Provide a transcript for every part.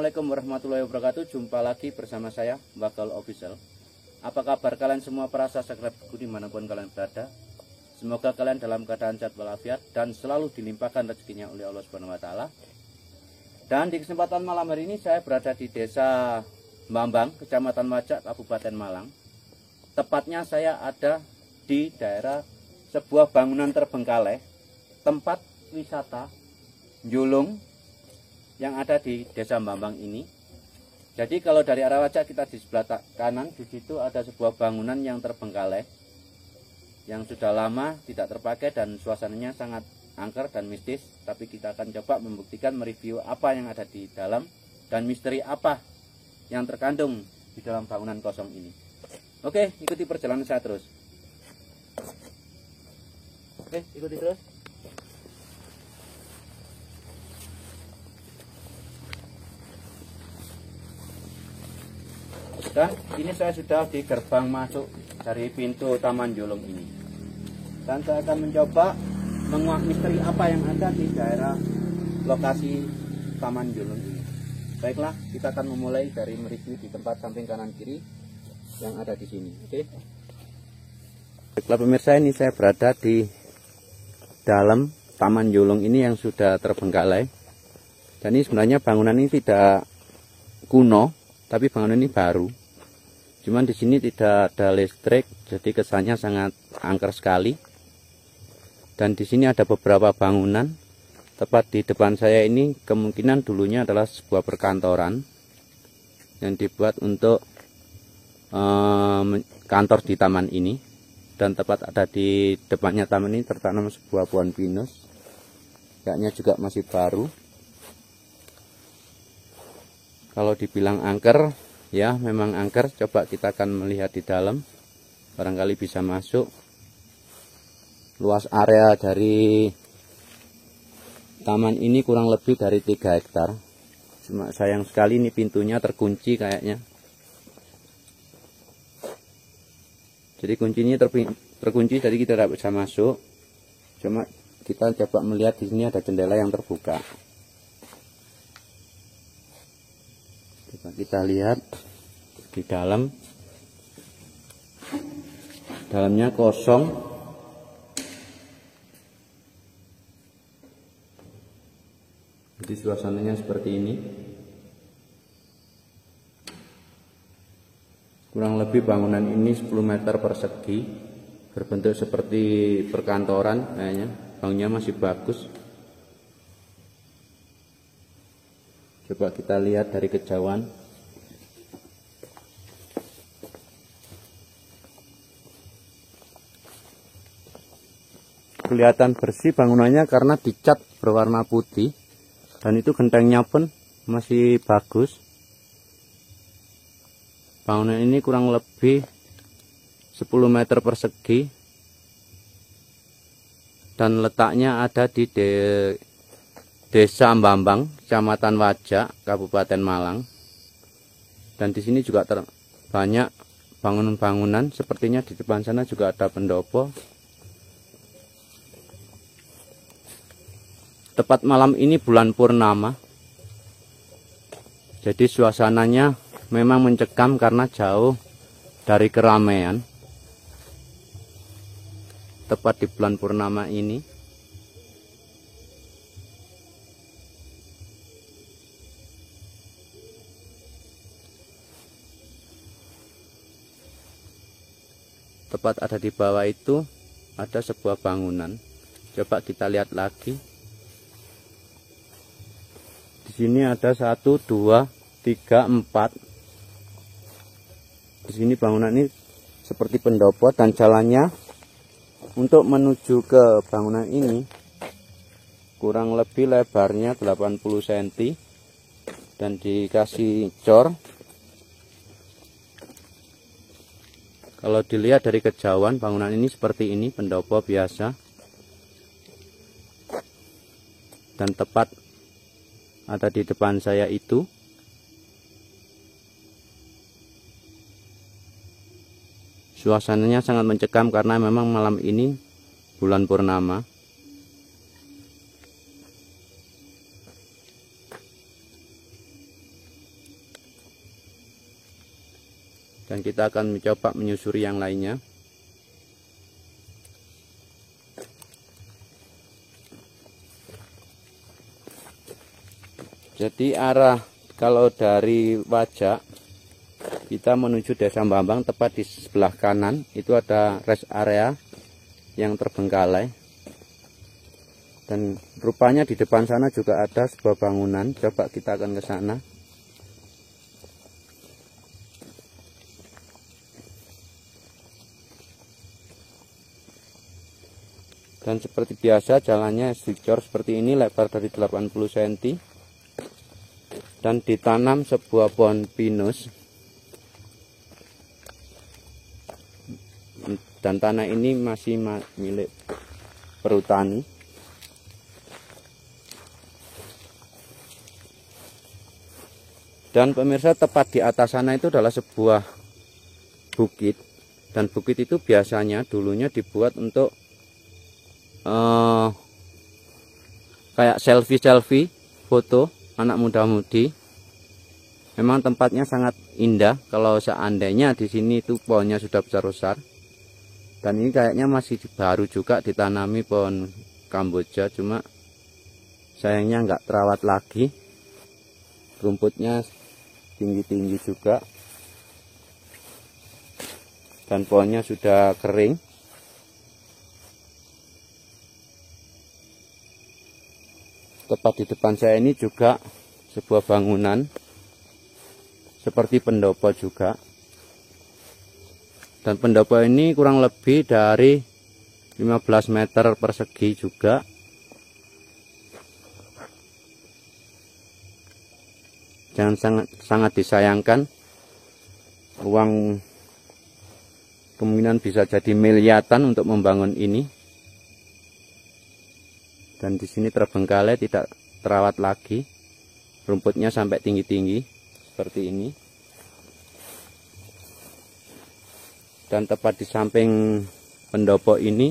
Assalamualaikum warahmatullahi wabarakatuh. Jumpa lagi bersama saya, Bakal Official. Apa kabar kalian semua para subscriberku dimanapun kalian berada? Semoga kalian dalam keadaan sehat walafiat dan selalu dilimpahkan rezekinya oleh Allah Subhanahu wa Ta'ala. Dan di kesempatan malam hari ini saya berada di Desa Bambang, Kecamatan Wajak, Kabupaten Malang. Tepatnya saya ada di daerah sebuah bangunan terbengkalai, tempat wisata Njulung yang ada di Desa Bambang ini. Jadi kalau dari arah Wajak kita di sebelah kanan, di situ ada sebuah bangunan yang terbengkalai, yang sudah lama tidak terpakai dan suasananya sangat angker dan mistis. Tapi kita akan coba membuktikan, mereview apa yang ada di dalam dan misteri apa yang terkandung di dalam bangunan kosong ini. Oke, ikuti perjalanan saya terus. Oke, ikuti terus. Dan ini saya sudah di gerbang masuk dari pintu Taman Njulung ini. Dan saya akan mencoba menguak misteri apa yang ada di daerah lokasi Taman Njulung ini. Baiklah, kita akan memulai dari mereview di tempat samping kanan kiri yang ada di sini. Oke. Baiklah pemirsa, ini saya berada di dalam Taman Njulung ini yang sudah terbengkalai. Dan ini sebenarnya bangunan ini tidak kuno, tapi bangunan ini baru. Cuman di sini tidak ada listrik, jadi kesannya sangat angker sekali. Dan di sini ada beberapa bangunan. Tepat di depan saya ini kemungkinan dulunya adalah sebuah perkantoran yang dibuat untuk kantor di taman ini. Dan tepat ada di depannya taman ini tertanam sebuah pohon pinus. Kayaknya juga masih baru. Kalau dibilang angker, ya memang angker. Coba kita akan melihat di dalam, barangkali bisa masuk. Luas area dari taman ini kurang lebih dari 3 hektar. Cuma sayang sekali ini pintunya terkunci kayaknya. Jadi kuncinya terkunci, jadi kita tidak bisa masuk. Cuma kita coba melihat di sini ada jendela yang terbuka. Coba kita lihat di dalam. Dalamnya kosong. Jadi suasananya seperti ini. Kurang lebih bangunan ini 10 meter persegi, berbentuk seperti perkantoran kayaknya. Bangunnya masih bagus. Coba kita lihat dari kejauhan. Kelihatan bersih bangunannya karena dicat berwarna putih. Dan itu gentengnya pun masih bagus. Bangunan ini kurang lebih 10 meter persegi. Dan letaknya ada di Desa Bambang, Kecamatan Wajak, Kabupaten Malang. Dan di sini juga banyak bangunan-bangunan. Sepertinya di depan sana juga ada pendopo. Tepat malam ini bulan purnama. Jadi suasananya memang mencekam karena jauh dari keramaian. Tepat di bulan purnama ini. Tepat ada di bawah itu ada sebuah bangunan. Coba kita lihat lagi. Di sini ada 1, 2, 3, 4. Di sini bangunan ini seperti pendopo dan jalannya untuk menuju ke bangunan ini kurang lebih lebarnya 80 cm dan dikasih cor. Kalau dilihat dari kejauhan bangunan ini seperti ini, pendopo biasa. Dan tepat ada di depan saya itu. Suasananya sangat mencekam karena memang malam ini bulan purnama. Dan kita akan mencoba menyusuri yang lainnya. Jadi arah kalau dari Wajak kita menuju Desa Bambang, tepat di sebelah kanan itu ada rest area yang terbengkalai. Dan rupanya di depan sana juga ada sebuah bangunan. Coba kita akan ke sana. Dan seperti biasa jalannya dicor seperti ini, lebar dari 80 cm. Dan ditanam sebuah pohon pinus. Dan tanah ini masih milik perhutani. Dan pemirsa, tepat di atas sana itu adalah sebuah bukit. Dan bukit itu biasanya dulunya dibuat untuk kayak selfie foto anak muda-mudi. Memang tempatnya sangat indah kalau seandainya di sini itu pohonnya sudah besar-besar. Dan ini kayaknya masih baru juga ditanami pohon Kamboja, cuma sayangnya nggak terawat lagi. Rumputnya tinggi-tinggi juga. Dan pohonnya sudah kering. Tepat di depan saya ini juga sebuah bangunan seperti pendopo juga. Dan pendopo ini kurang lebih dari 15 meter persegi juga. Jangan sangat disayangkan, uang kemungkinan bisa jadi miliaran untuk membangun ini. Dan di sini terbengkalai, tidak terawat lagi. Rumputnya sampai tinggi-tinggi seperti ini. Dan tepat di samping pendopo ini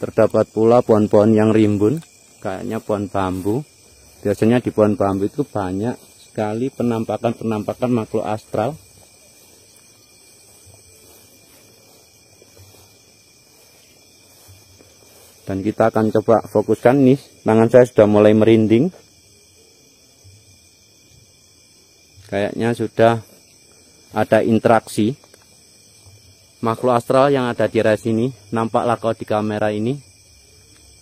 terdapat pula pohon-pohon yang rimbun, kayaknya pohon bambu. Biasanya di pohon bambu itu banyak sekali penampakan makhluk astral. Dan kita akan coba fokuskan nih, tangan saya sudah mulai merinding. Kayaknya sudah ada interaksi. Makhluk astral yang ada di area sini, nampaklah kau di kamera ini.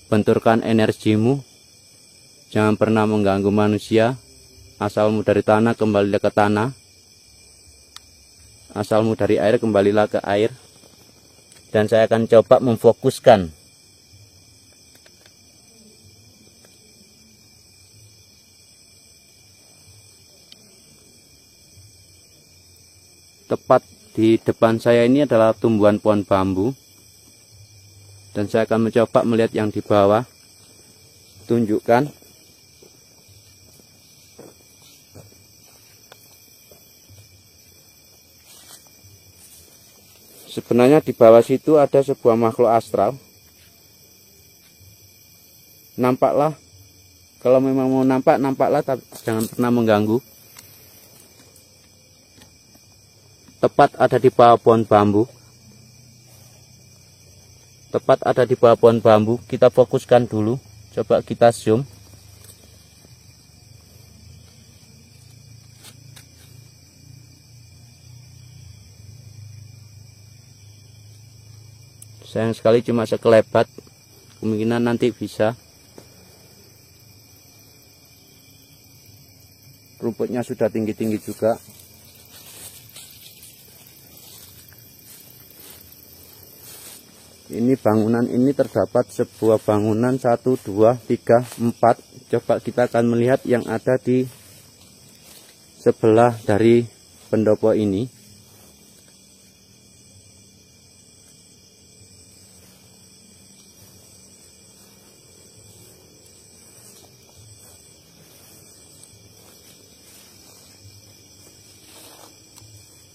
Benturkan energimu. Jangan pernah mengganggu manusia. Asalmu dari tanah, kembalilah ke tanah. Asalmu dari air, kembalilah ke air. Dan saya akan coba memfokuskan tepat di depan saya ini adalah tumbuhan pohon bambu. Dan saya akan mencoba melihat yang di bawah. Tunjukkan. Sebenarnya di bawah situ ada sebuah makhluk astral. Nampaklah. Kalau memang mau nampak, nampaklah, tapi jangan pernah mengganggu. Tepat ada di bawah pohon bambu. Tepat ada di bawah pohon bambu. Kita fokuskan dulu. Coba kita zoom. Sayang sekali cuma sekelebat. Kemungkinan nanti bisa. Rumputnya sudah tinggi-tinggi juga. Ini bangunan ini terdapat sebuah bangunan 1, 2, 3, 4. Coba kita akan melihat yang ada di sebelah dari pendopo ini.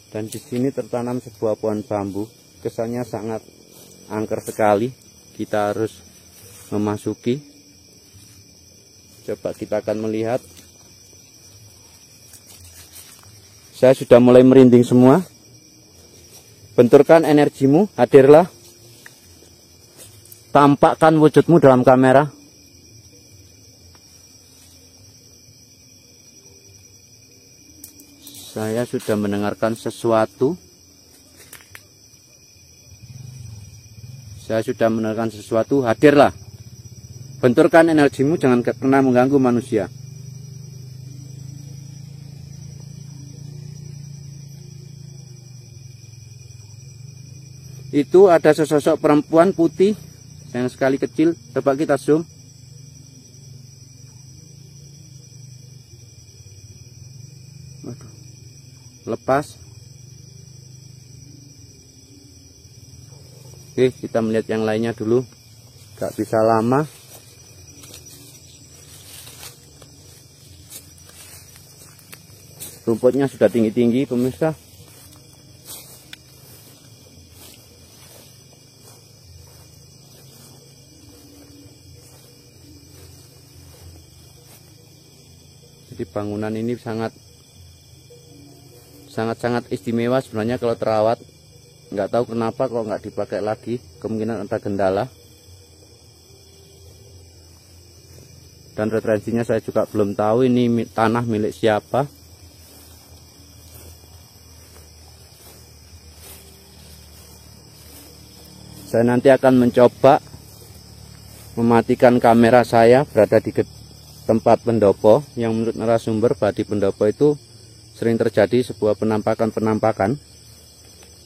Dan di sini tertanam sebuah pohon bambu. Kesannya sangat angker sekali. Kita harus memasuki. Coba kita akan melihat. Saya sudah mulai merinding semua. Benturkan energimu, hadirlah. Tampakkan wujudmu dalam kamera. Saya sudah mendengarkan sesuatu. Saya sudah mendengarkan sesuatu, hadirlah. Benturkan energimu, jangan pernah mengganggu manusia. Itu ada sesosok perempuan putih yang sekali kecil. Coba kita zoom. Waduh. Lepas. Oke, kita melihat yang lainnya dulu. Gak bisa lama. Rumputnya sudah tinggi-tinggi, pemirsa. Jadi bangunan ini sangat istimewa sebenarnya kalau terawat. Nggak tahu kenapa kalau nggak dipakai lagi, kemungkinan ada kendala. Dan referensinya saya juga belum tahu ini tanah milik siapa. Saya nanti akan mencoba mematikan kamera saya berada di tempat pendopo yang menurut narasumber di pendopo itu sering terjadi sebuah penampakan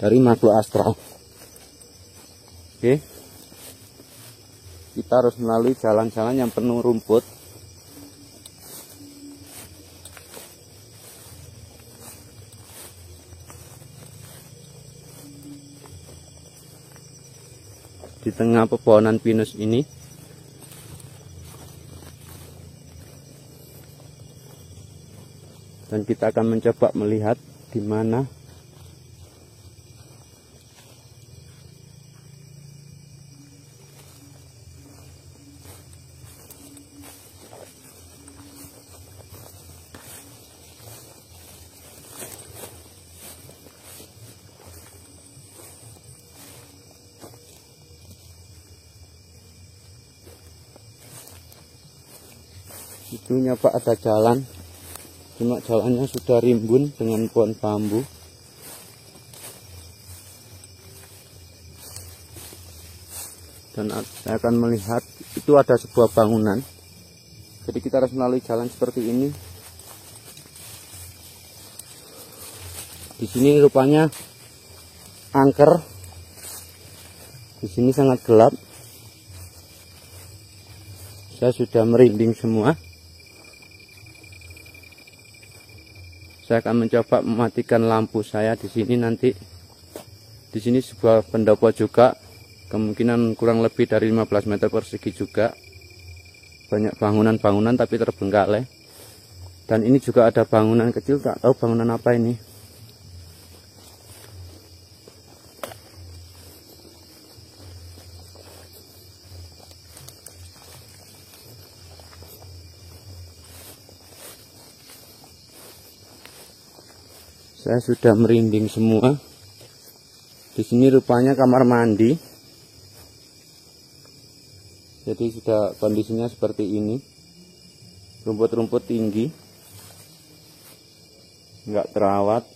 dari makhluk astral. Oke. Kita harus melalui jalan-jalan yang penuh rumput. Di tengah pepohonan pinus ini. Dan kita akan mencoba melihat di mana itu nyoba ada jalan. Cuma jalannya sudah rimbun dengan pohon bambu. Dan saya akan melihat itu ada sebuah bangunan. Jadi kita harus melalui jalan seperti ini. Di sini rupanya angker. Di sini sangat gelap. Saya sudah merinding semua. Saya akan mencoba mematikan lampu saya di sini nanti. Di sini sebuah pendopo juga, kemungkinan kurang lebih dari 15 meter persegi juga. Banyak bangunan-bangunan tapi terbengkalai. Dan ini juga ada bangunan kecil, tak tahu bangunan apa ini. Saya sudah merinding semua. Di sini rupanya kamar mandi. Jadi sudah kondisinya seperti ini. Rumput-rumput tinggi. Enggak terawat.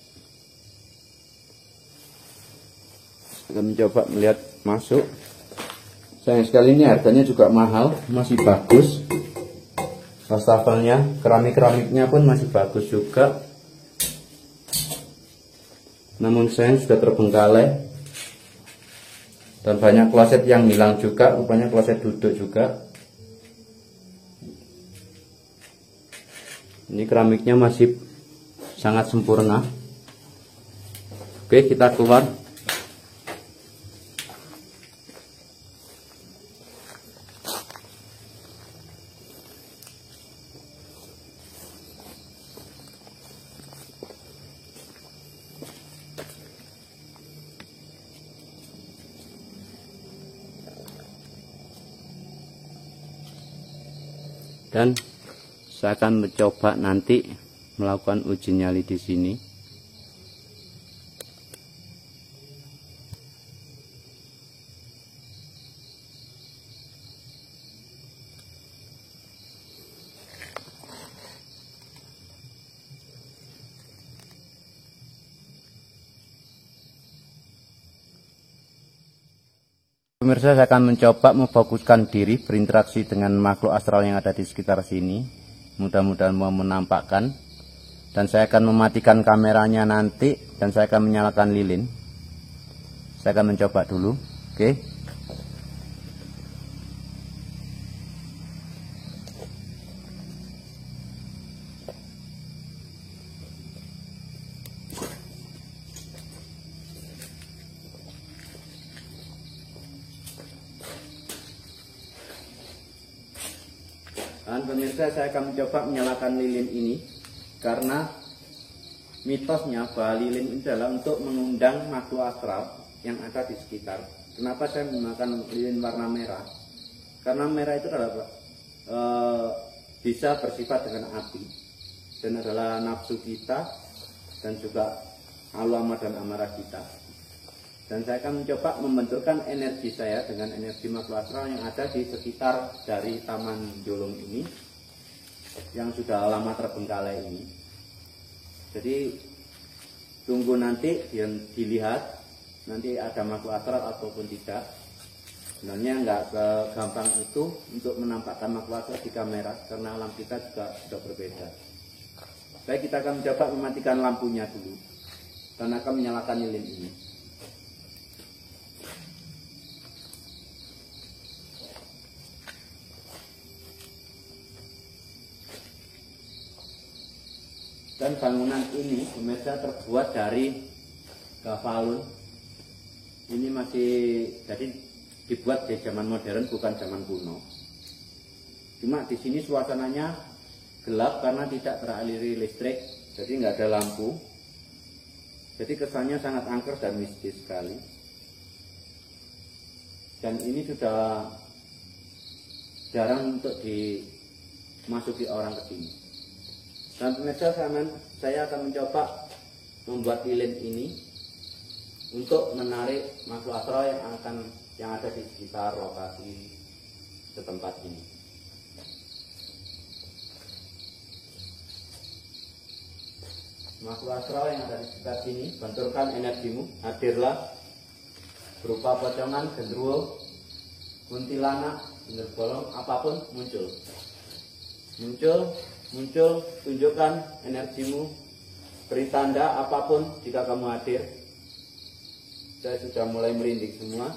Saya akan mencoba melihat masuk. Sayang sekali ini harganya juga mahal. Masih bagus. Wastafelnya, keramik-keramiknya pun masih bagus juga. Namun sayang sudah terbengkalai. Dan banyak kloset yang hilang juga. Rupanya kloset duduk juga. Ini keramiknya masih sangat sempurna. Oke, kita keluar. Dan saya akan mencoba nanti melakukan uji nyali di sini. pemirsa, saya akan mencoba memfokuskan diri berinteraksi dengan makhluk astral yang ada di sekitar sini. Mudah-mudahan mau menampakkan. Dan saya akan mematikan kameranya nanti dan saya akan menyalakan lilin. Saya akan mencoba dulu. Oke. Dan pemirsa, saya akan mencoba menyalakan lilin ini karena mitosnya bahwa lilin ini adalah untuk mengundang makhluk astral yang ada di sekitar. Kenapa saya menggunakan lilin warna merah? Karena merah itu adalah bisa bersifat dengan api dan adalah nafsu kita dan juga halu amarah dan amarah kita. Dan saya akan mencoba membenturkan energi saya dengan energi makhluk astral yang ada di sekitar dari Taman Jolong ini yang sudah lama terbengkalai ini. Jadi tunggu nanti dilihat nanti ada makhluk astral ataupun tidak. Sebenarnya nggak segampang itu untuk menampakkan makhluk astral di kamera karena alam kita juga sudah berbeda. Baik, kita akan mencoba mematikan lampunya dulu dan akan menyalakan lilin ini. Dan bangunan ini pemirsa terbuat dari gafalun. Ini masih jadi dibuat di zaman modern, bukan zaman kuno. Cuma di sini suasananya gelap karena tidak teraliri listrik, jadi nggak ada lampu. Jadi kesannya sangat angker dan mistis sekali. Dan ini sudah jarang untuk dimasuki orang ke sini. Dan pemirsa, saya akan mencoba membuat lilin ini untuk menarik makhluk astral yang ada di sekitar lokasi setempat ini. Makhluk astral yang ada di sekitar sini, benturkan energimu, hadirlah berupa pocongan, genderuwo, kuntilanak, genderbolong, apapun muncul, tunjukkan energimu, beri tanda apapun jika kamu hadir. Saya sudah mulai merinding semua.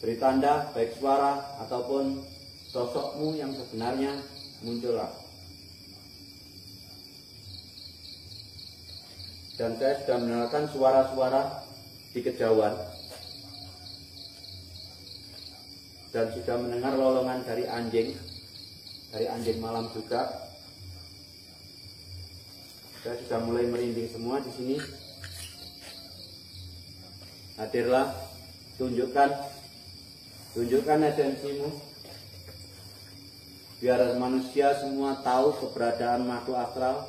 Beri tanda baik suara ataupun sosokmu yang sebenarnya muncullah. Dan saya sudah mendengarkan suara-suara di kejauhan dan sudah mendengar lolongan dari anjing malam juga. Saya sudah mulai merinding semua di sini. Hadirlah, tunjukkan esensimu, biar manusia semua tahu keberadaan makhluk astral,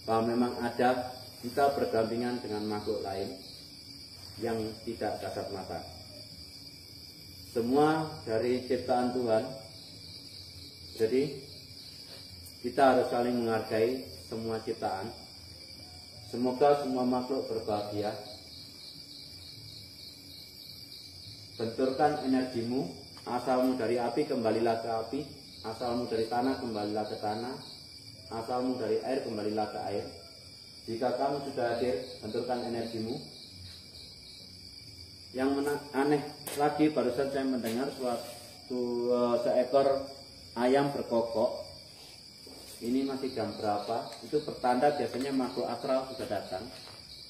bahwa memang ada, kita berdampingan dengan makhluk lain yang tidak kasat mata. Semua dari ciptaan Tuhan. Jadi kita harus saling menghargai semua ciptaan. Semoga semua makhluk berbahagia. Benturkan energimu, asalmu dari api kembalilah ke api, asalmu dari tanah kembalilah ke tanah, asalmu dari air kembalilah ke air. Jika kamu sudah hadir, benturkan energimu. Yang aneh lagi, barusan saya mendengar seekor ayam berkokok. Ini masih jam berapa? Itu pertanda biasanya makhluk astral sudah datang.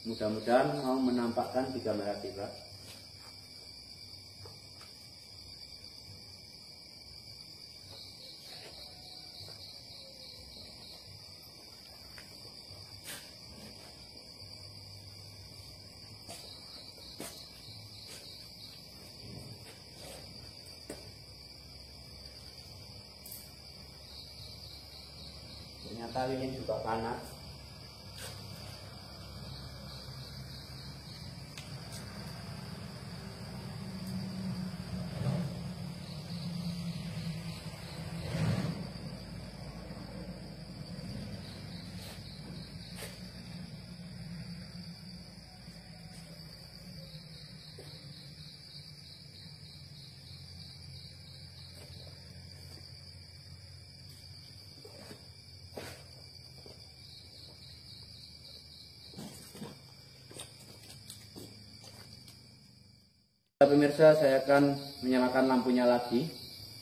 Mudah-mudahan mau menampakkan di kamera kita. Ternyata lilin juga panas. pemirsa, saya akan menyalakan lampunya lagi.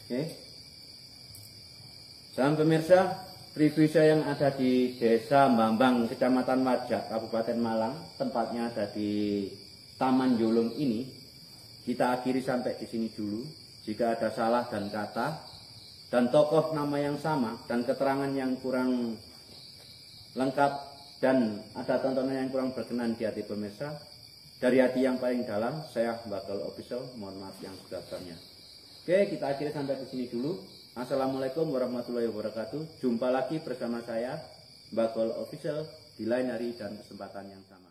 Oke. Salam pemirsa, preview saya yang ada di Desa Bambang, Kecamatan Wajak, Kabupaten Malang, tempatnya ada di Taman Yulung ini. Kita akhiri sampai di sini dulu. Jika ada salah dan kata dan tokoh nama yang sama dan keterangan yang kurang lengkap dan ada tontonan yang kurang berkenan di hati pemirsa, dari hati yang paling dalam, saya Bakal Official, mohon maaf yang sebesar-besarnya. Oke, kita akhiri sampai di sini dulu. Assalamualaikum warahmatullahi wabarakatuh. Jumpa lagi bersama saya, Bakal Official, di lain hari dan kesempatan yang sama.